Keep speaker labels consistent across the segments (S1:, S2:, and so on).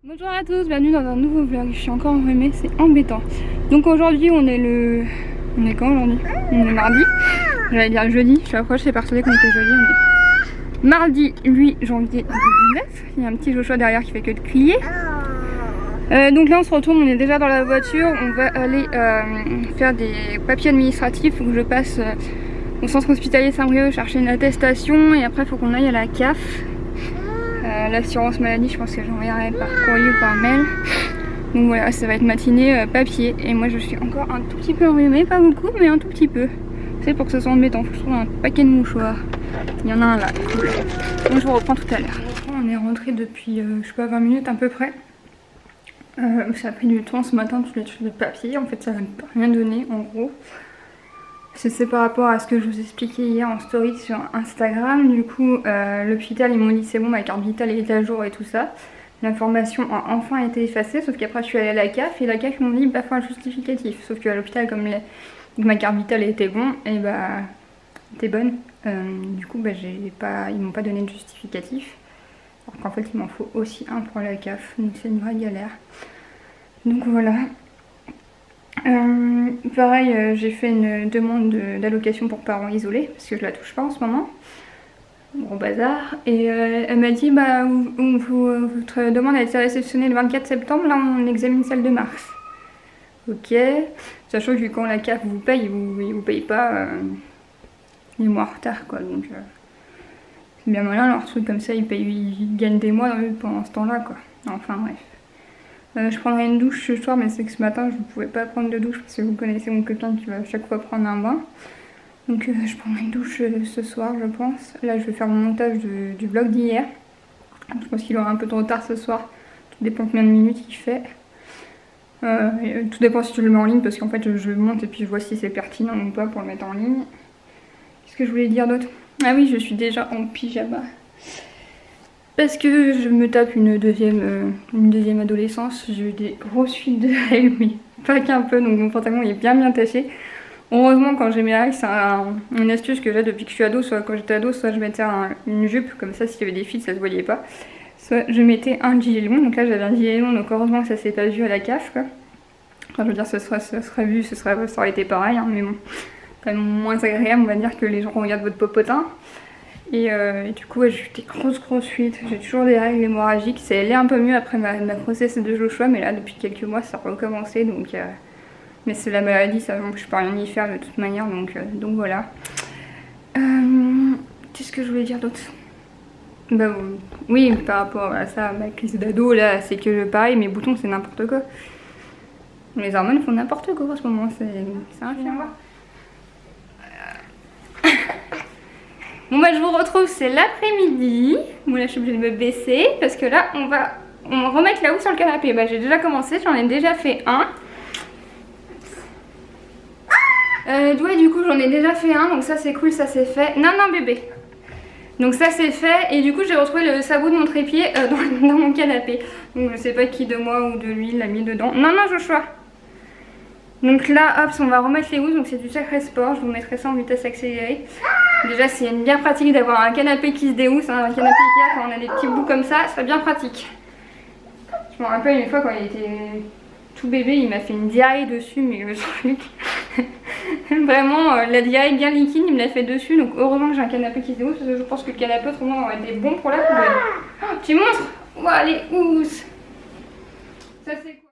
S1: Bonjour à tous, bienvenue dans un nouveau vlog. Je suis encore enrhumée, c'est embêtant. Donc aujourd'hui on est le... On est quand aujourd'hui? On est mardi. J'allais dire jeudi, je suis approchée, persuadée qu'on était jeudi. On est mardi 8 janvier 2019. Il y a un petit Joshua derrière qui fait que de crier. Donc là on se retourne, on est déjà dans la voiture. On va aller faire des papiers administratifs. Il faut que je passe au centre hospitalier Saint-Brieuc chercher une attestation. Et après il faut qu'on aille à la CAF. L'assurance maladie, je pense que j'enverrai par courrier ou par mail. Donc voilà, ça va être matinée papier. Et moi je suis encore un tout petit peu enrhumée, pas beaucoup mais un tout petit peu. C'est pour que ce soit embêtant, faut que je trouve un paquet de mouchoirs. Il y en a un là, cool. Donc je vous reprends tout à l'heure. On est rentré depuis je sais pas 20 minutes à peu près. Ça a pris du temps ce matin, toutes les trucs de papier. En fait ça n'a rien donné en gros. C'est par rapport à ce que je vous expliquais hier en story sur Instagram. Du coup, l'hôpital, ils m'ont dit c'est bon, ma carte vitale est à jour et tout ça. L'information a enfin été effacée, sauf qu'après je suis allée à la CAF et la CAF m'ont dit bah faut un justificatif. Sauf qu'à l'hôpital, comme ma carte vitale était bon, et bah était bonne. Du coup, bah, ils m'ont pas donné de justificatif. Alors qu'en fait, il m'en faut aussi un pour la CAF, donc c'est une vraie galère. Donc voilà. Pareil, j'ai fait une demande d'allocation pour parents isolés parce que je la touche pas en ce moment. Gros bazar. Et elle m'a dit bah votre demande a été réceptionnée le 24 septembre, là on examine celle de mars. Ok. Sachant que quand la CAF vous paye, ils vous payent pas des mois en retard quoi. Donc c'est bien malin leur truc comme ça, ils gagnent des mois pendant ce temps là quoi. Enfin bref. Je prendrai une douche ce soir, mais c'est que ce matin je ne pouvais pas prendre de douche parce que vous connaissez mon copain qui va à chaque fois prendre un bain. Donc je prendrai une douche ce soir je pense. Là je vais faire mon montage du vlog d'hier. Je pense qu'il aura un peu de retard ce soir. Tout dépend combien de minutes il fait. Tout dépend si je le mets en ligne parce qu'en fait je monte et puis je vois si c'est pertinent ou pas pour le mettre en ligne. Qu'est-ce que je voulais dire d'autre? Ah oui, je suis déjà en pyjama. Parce que je me tape une deuxième adolescence, j'ai eu des grosses fuites de règles, mais pas qu'un peu, donc mon pantalon il est bien taché. Heureusement quand j'ai mes règles, c'est une astuce que j'ai depuis que je suis ado, soit quand j'étais ado, soit je mettais une jupe, comme ça s'il y avait des fuites ça se voyait pas. Soit je mettais un gilet long, donc là j'avais un gilet long, donc heureusement que ça s'est pas vu à la CAF quoi. Enfin je veux dire ça serait vu, ça aurait été pareil, hein, mais bon, quand même moins agréable on va dire que les gens regardent votre popotin. Et du coup ouais, j'ai eu des grosses fuites, j'ai toujours des règles hémorragiques, ça allait un peu mieux après ma grossesse de Joshua, mais là depuis quelques mois ça a recommencé donc mais c'est la maladie, ça, je peux rien y faire de toute manière donc voilà. Qu'est-ce que je voulais dire d'autre? Bah oui, par rapport à ça, ma crise d'ado là, c'est que pareil, mes boutons c'est n'importe quoi. Les hormones font n'importe quoi en ce moment, c'est infirme. Bon bah je vous retrouve, c'est l'après-midi. Bon là je suis obligée de me baisser parce que là on va remettre la houe sur le canapé. Bah j'ai déjà commencé, j'en ai déjà fait un. Ouais du coup j'en ai déjà fait un, donc ça c'est cool, ça c'est fait. Non bébé. Donc ça c'est fait et du coup j'ai retrouvé le sabot de mon trépied dans mon canapé. Donc je sais pas qui de moi ou de lui l'a mis dedans. Non Joshua. Donc là hop on va remettre les housses, donc c'est du sacré sport, je vous mettrai ça en vitesse accélérée. Déjà c'est bien pratique d'avoir un canapé qui se déhousse, hein, un canapé Ikea quand on a des petits bouts comme ça, c'est bien pratique. Je me rappelle une fois quand il était tout bébé, il m'a fait une diarrhée dessus, mais le truc, vraiment la diarrhée bien liquide, il me l'a fait dessus, donc heureusement que j'ai un canapé qui se déhousse, parce que je pense que le canapé autrement aurait été bon pour la poubelle. Oh, petit monstre. Ouah, les housses. Ça c'est quoi?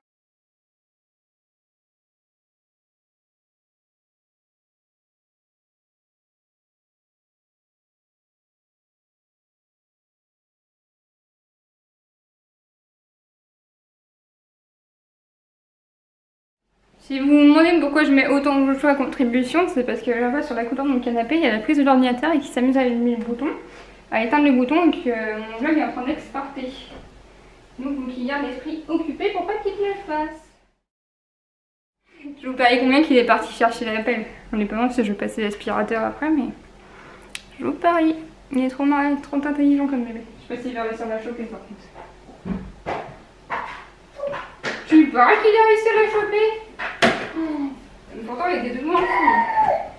S1: Si vous vous demandez pourquoi je mets autant de choix à contribution, c'est parce que là-bas sur la couleur de mon canapé, il y a la prise de l'ordinateur et qui s'amuse à allumer le bouton, à éteindre le bouton, donc mon vlog est en train d'exporter. Donc il faut qu'il garde l'esprit occupé pour pas qu'il le fasse. Je vous parie combien qu'il est parti chercher l'appel. On est pas loin parce que je vais passer l'aspirateur après, mais je vous parie. Il est trop marrant, trop intelligent comme bébé. Je sais pas s'il va réussir à la choper par contre. Tu paries qu'il a réussi à la choper? Pourtant il était tout le monde fou.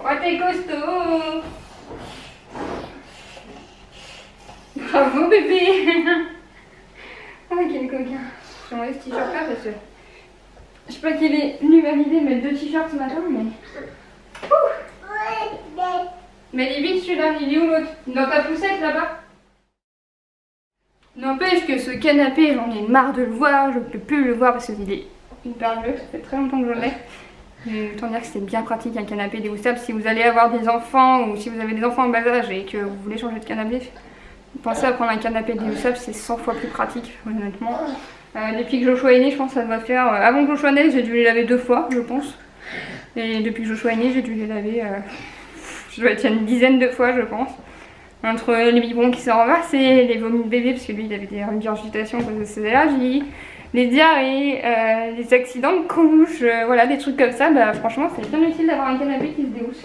S1: Oh t'es costaud. Bravo bébé. Ah quel coquin. J'ai enlevé ce t-shirt là parce que je sais pas qu'il est venu valider de mettre 2 t-shirts ce matin, mais. Mais il est vite celui-là, il est où l'autre? Dans ta poussette là-bas. N'empêche que ce canapé, j'en ai marre de le voir, je peux plus le voir parce qu'il est hyper vieux, ça fait très longtemps que je l'ai. Mais autant dire que c'est bien pratique un canapé déhoussable si vous allez avoir des enfants ou si vous avez des enfants en bas âge et que vous voulez changer de canapé. Pensez à prendre un canapé déhoussable, c'est 100 fois plus pratique, honnêtement. Depuis que Joshua est né, je pense que ça doit faire. Avant que Joshua naisse, j'ai dû les laver 2 fois, je pense. Et depuis que Joshua est né, j'ai dû les laver. Je dois être une dizaine de fois, je pense. Entre les biberons qui sont renversés, les vomis de bébé, parce que lui il avait des regurgitations à cause de ses allergies, les diarrhées, les accidents de couche, voilà, des trucs comme ça. Bah, franchement, c'est bien utile d'avoir un canapé qui se déhousse.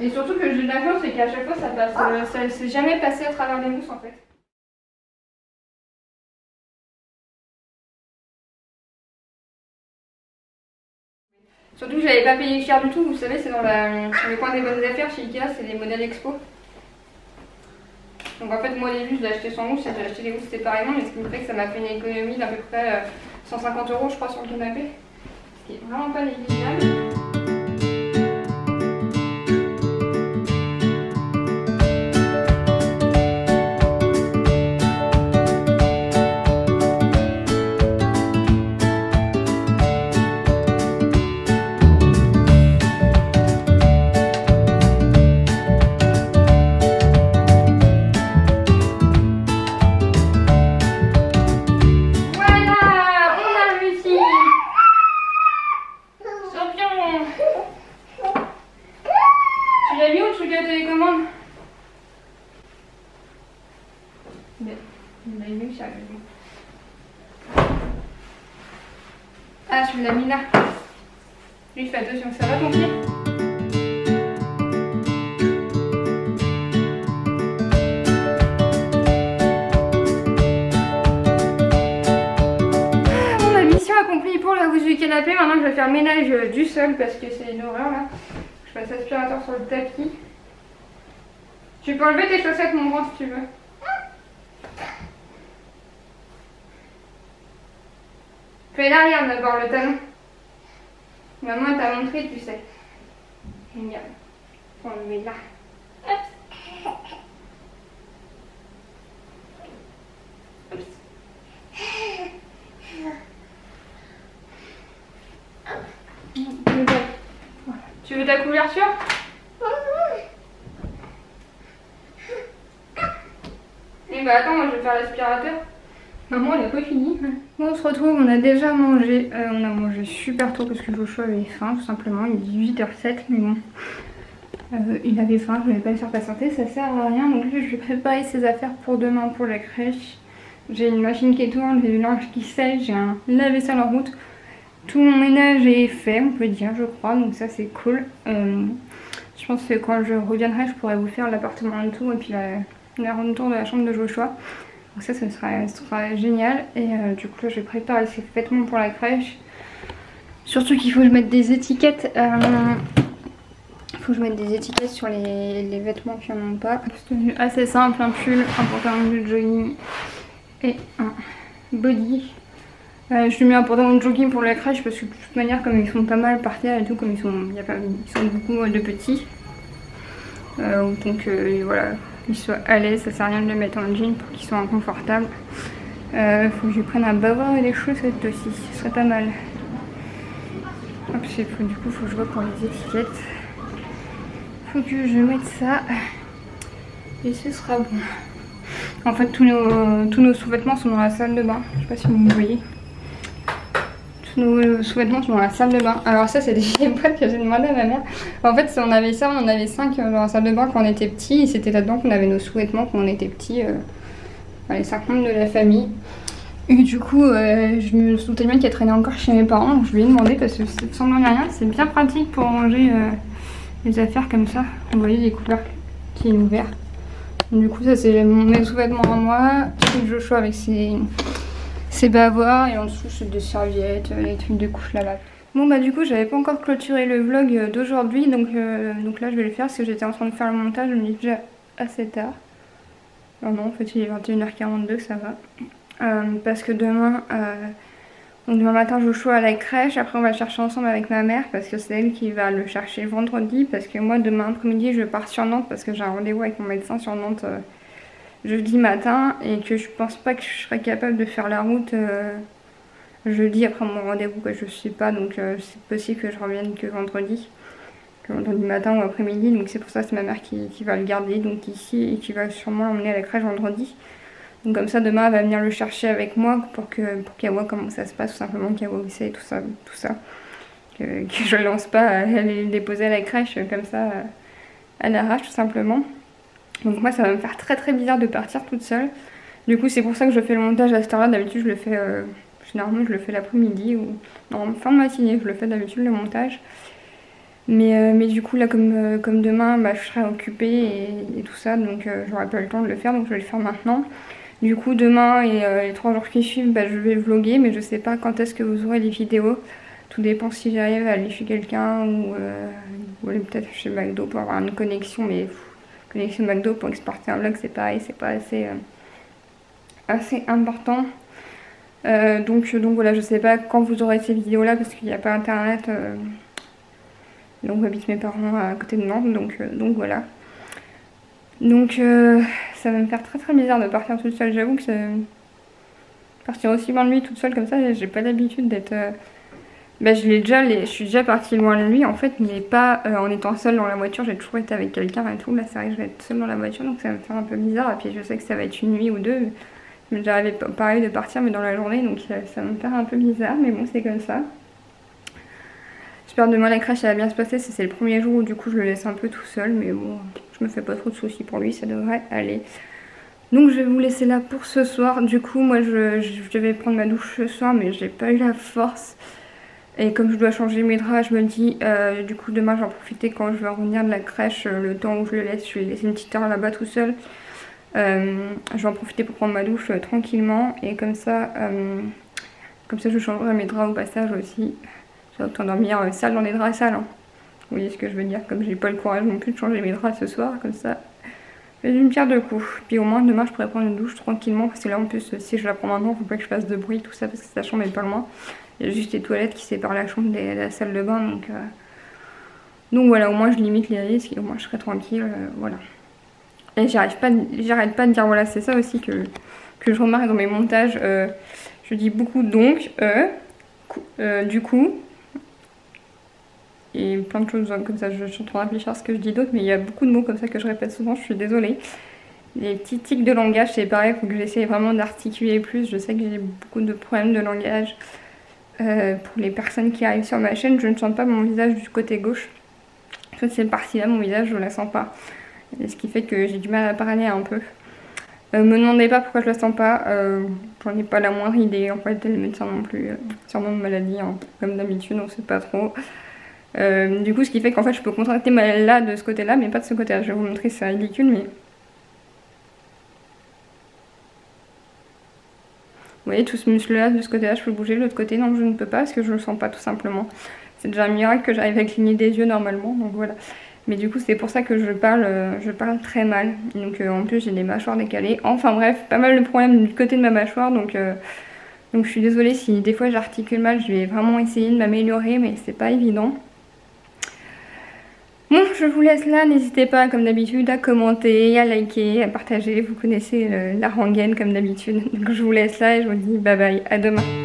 S1: Et surtout que j'ai de la chance, c'est qu'à chaque fois ça passe, ça s'est jamais passé à travers les mousses en fait. Surtout que je l'avais pas payé cher du tout, vous savez, c'est dans le coin des bonnes affaires chez Ikea, c'est les modèles expo. Donc en fait, moi au début, je l'ai acheté sans mousse et j'ai acheté les mousses séparément, mais ce qui me fait que ça m'a fait une économie d'à peu près 150 € je crois sur le canapé. Ce qui est vraiment pas négligeable. Ah, je l'ai mis là. Lui, fais attention, ça va ton pied? Bon, ma mission accomplie pour la housse du canapé. Maintenant, je vais faire le ménage du sol parce que c'est une horreur là. Je passe l'aspirateur sur le tapis. Tu peux enlever tes chaussettes, mon grand, si tu veux. Fais l'arrière d'abord, le talon. Maman t'a montré, tu sais. Génial. On le met là. Oups. Tu veux ta couverture? Eh bah attends, moi je vais faire l'aspirateur. Maman elle a pas fini. Bon, on se retrouve, on a déjà mangé. On a mangé super tôt parce que Joshua avait faim tout simplement. Il est 18h07 mais bon. Il avait faim, je ne vais pas le faire patienter, ça sert à rien. Donc je vais préparer ses affaires pour demain pour la crèche. J'ai une machine qui tourne, j'ai du linge qui sèche, j'ai un lave-vaisselle en route. Tout mon ménage est fait, on peut dire, je crois, donc ça c'est cool. Je pense que quand je reviendrai, je pourrai vous faire l'appartement en tout et puis la ronde tour de la chambre de Joshua. Donc ça sera génial. Et du coup là, je vais préparer ses vêtements pour la crèche. Surtout qu'il faut que je mette des étiquettes. Faut que je mette des étiquettes sur les vêtements qui n'en ont pas. C'est assez simple, un pull, un pantalon de jogging et un body. Je lui mets un pantalon de jogging pour la crèche parce que de toute manière comme ils sont pas mal par terre et tout, comme ils sont beaucoup de petits. Donc voilà, qu'ils soient à l'aise, ça sert à rien de le mettre en jean pour qu'ils soient inconfortables. Faut que je prenne un bavard et des chaussettes aussi, ce serait pas mal. Hop, du coup faut que je vois pour les étiquettes. Faut que je mette ça et ce sera bon. En fait tous nos sous-vêtements sont dans la salle de bain, je sais pas si vous me voyez. Tous nos sous-vêtements sont dans la salle de bain. Alors ça c'est des vieilles boîtes que j'ai demandé à ma mère. En fait on avait ça, on en avait 5 dans la salle de bain quand on était petits. Et c'était là-dedans qu'on avait nos sous-vêtements quand on était petits. Les 5 membres de la famille. Et du coup je me souviens bien qu'elle traînait encore chez mes parents. Donc je lui ai demandé parce que sans n'en rien, c'est bien pratique pour ranger les affaires comme ça. Vous voyez les couvercles qui est ouvert. Du coup ça c'est mes sous-vêtements à moi. Celui de Joshua avec ses bavoirs et en dessous c'est des serviettes, les trucs de couche là-bas. Bon bah du coup j'avais pas encore clôturé le vlog d'aujourd'hui donc là je vais le faire parce que j'étais en train de faire le montage, je me dis déjà assez tard. Non en fait il est 21h42, ça va. parce que donc demain matin Joshua à la crèche, après on va le chercher ensemble avec ma mère parce que c'est elle qui va le chercher vendredi, parce que moi demain après-midi je pars sur Nantes parce que j'ai un rendez-vous avec mon médecin sur Nantes jeudi matin et que je pense pas que je serais capable de faire la route jeudi après mon rendez-vous, que je suis pas, donc c'est possible que je revienne que vendredi matin ou après-midi, donc c'est pour ça que c'est ma mère qui va le garder donc ici et qui va sûrement l'emmener à la crèche vendredi. Donc comme ça demain elle va venir le chercher avec moi pour qu'elle voit comment ça se passe, tout simplement, qu'elle voit où c'est, tout ça. Que je ne lance pas à aller le déposer à la crèche comme ça à l'arrache, tout simplement. Donc moi ça va me faire très très bizarre de partir toute seule. Du coup c'est pour ça que je fais le montage à cette heure là. D'habitude je le fais, généralement je le fais l'après-midi ou en fin de matinée, je le fais d'habitude le montage. Mais du coup là comme demain bah, je serai occupée et tout ça, donc j'aurai pas le temps de le faire, donc je vais le faire maintenant. Du coup demain et les 3 jours qui suivent bah, je vais vlogger, mais je sais pas quand est-ce que vous aurez les vidéos. Tout dépend si j'arrive à aller chez quelqu'un ou aller peut-être chez McDo pour avoir une connexion, mais connexion McDo pour exporter un vlog c'est pareil, c'est pas assez important. Donc voilà, je sais pas quand vous aurez ces vidéos là parce qu'il n'y a pas internet. Donc j'habite mes parents à côté de Nantes, donc voilà. Donc ça va me faire très très bizarre de partir toute seule, j'avoue que partir aussi loin de lui toute seule comme ça, j'ai pas l'habitude d'être... Bah, je suis déjà partie loin de lui en fait, mais pas en étant seule dans la voiture, j'ai toujours été avec quelqu'un et tout. Là c'est vrai que je vais être seule dans la voiture, donc ça va me faire un peu bizarre, et puis je sais que ça va être une nuit ou deux. Mais déjà arrivé pareil de partir mais dans la journée, donc ça va me faire un peu bizarre, mais bon c'est comme ça. J'espère demain la crèche ça va bien se passer, c'est le premier jour où du coup je le laisse un peu tout seul, mais bon je me fais pas trop de soucis pour lui, ça devrait aller. Donc je vais vous laisser là pour ce soir. Du coup moi je vais prendre ma douche ce soir, mais j'ai pas eu la force. Et comme je dois changer mes draps, je me dis du coup demain je vais en profiter quand je vais revenir de la crèche, le temps où je le laisse, je vais laisser une petite heure là-bas tout seul. Je vais en profiter pour prendre ma douche tranquillement, et comme ça je changerai mes draps au passage aussi. J'ai autant dormir sale dans les draps sales, hein. Vous voyez ce que je veux dire, comme j'ai pas le courage non plus de changer mes draps ce soir, comme ça je fais une pierre deux coups. Puis au moins demain je pourrais prendre une douche tranquillement, parce que là en plus si je la prends maintenant, faut pas que je fasse de bruit tout ça, parce que sa chambre est pas loin. Il y a juste les toilettes qui séparent la chambre de la salle de bain, donc voilà, au moins je limite les risques et au moins je serai tranquille, voilà. Et j'arrête pas de dire voilà, c'est ça aussi que je remarque dans mes montages, je dis beaucoup donc, du coup, et plein de choses comme ça, je suis en train de réfléchir à ce que je dis d'autre, mais il y a beaucoup de mots comme ça que je répète souvent, je suis désolée. Les petits tics de langage, c'est pareil, il faut que j'essaie vraiment d'articuler plus, je sais que j'ai beaucoup de problèmes de langage. Pour les personnes qui arrivent sur ma chaîne, je ne sens pas mon visage du côté gauche. Cette partie-là, mon visage, je la sens pas. Et ce qui fait que j'ai du mal à parler un peu. Me demandez pas pourquoi je la sens pas. J'en ai pas la moindre idée. En fait, le médecin non plus. Sûrement une maladie, hein, comme d'habitude, on sait pas trop. Du coup, ce qui fait qu'en fait, je peux contracter là de ce côté-là, mais pas de ce côté-là. Je vais vous montrer, c'est ridicule, mais... Vous voyez, tout ce muscle-là, de ce côté-là, je peux bouger. De l'autre côté, non, je ne peux pas parce que je ne le sens pas, tout simplement. C'est déjà un miracle que j'arrive à cligner des yeux normalement, donc voilà. Mais du coup, c'est pour ça que je parle très mal. Donc en plus, j'ai des mâchoires décalées. Enfin bref, pas mal de problèmes du côté de ma mâchoire, donc je suis désolée si des fois j'articule mal. Je vais vraiment essayer de m'améliorer, mais c'est pas évident. Bon, je vous laisse là, n'hésitez pas comme d'habitude à commenter, à liker, à partager, vous connaissez la rengaine comme d'habitude. Donc je vous laisse là et je vous dis bye bye, à demain.